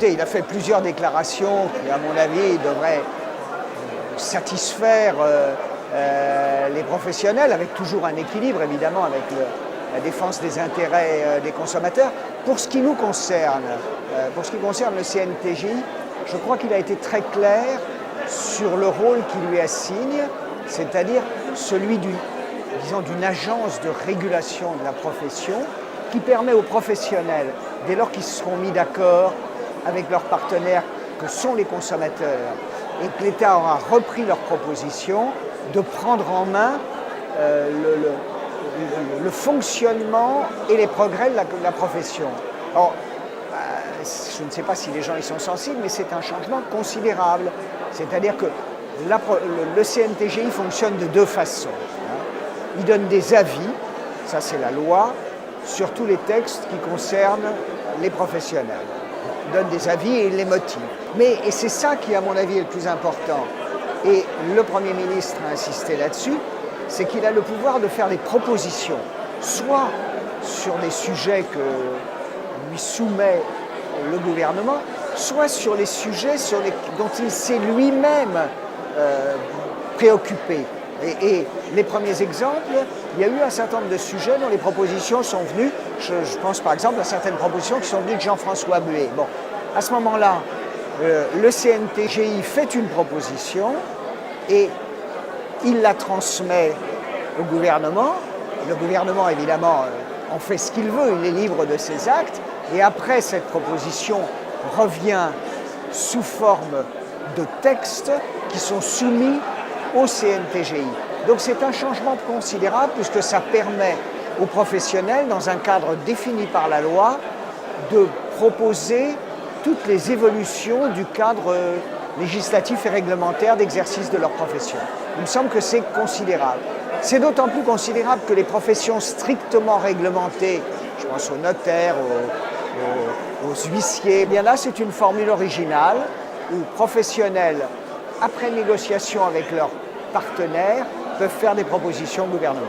Écoutez, il a fait plusieurs déclarations qui, à mon avis, devraient satisfaire les professionnels, avec toujours un équilibre, évidemment, avec la défense des intérêts des consommateurs. Pour ce qui nous concerne, pour ce qui concerne le CNTJ, je crois qu'il a été très clair sur le rôle qu'il lui assigne, c'est-à-dire celui d'une agence de régulation de la profession qui permet aux professionnels, dès lors qu'ils seront mis d'accord avec leurs partenaires que sont les consommateurs et que l'État aura repris leurs propositions, de prendre en main le fonctionnement et les progrès de la profession. Alors, je ne sais pas si les gens y sont sensibles, mais c'est un changement considérable. C'est-à-dire que le CNTGI fonctionne de deux façons. Il donne des avis, ça c'est la loi, sur tous les textes qui concernent les professionnels. Il donne des avis et il les motive. Et c'est ça qui, à mon avis, est le plus important. Et le Premier ministre a insisté là-dessus, c'est qu'il a le pouvoir de faire des propositions, soit sur des sujets que lui soumet le gouvernement, soit sur les sujets dont il s'est lui-même préoccupé. Et les premiers exemples, il y a eu un certain nombre de sujets dont les propositions sont venues, je pense par exemple à certaines propositions qui sont venues de Jean-François Buet. Bon, à ce moment-là, le CNTGI fait une proposition et il la transmet au gouvernement. Le gouvernement, évidemment, en fait ce qu'il veut, il est libre de ses actes. Et après, cette proposition revient sous forme de textes qui sont soumis au CNTGI. Donc c'est un changement considérable puisque ça permet aux professionnels, dans un cadre défini par la loi, de proposer toutes les évolutions du cadre législatif et réglementaire d'exercice de leur profession. Il me semble que c'est considérable. C'est d'autant plus considérable que les professions strictement réglementées, je pense aux notaires, aux huissiers, eh bien là c'est une formule originale où professionnels, après négociation avec leurs partenaires, peuvent faire des propositions au gouvernement.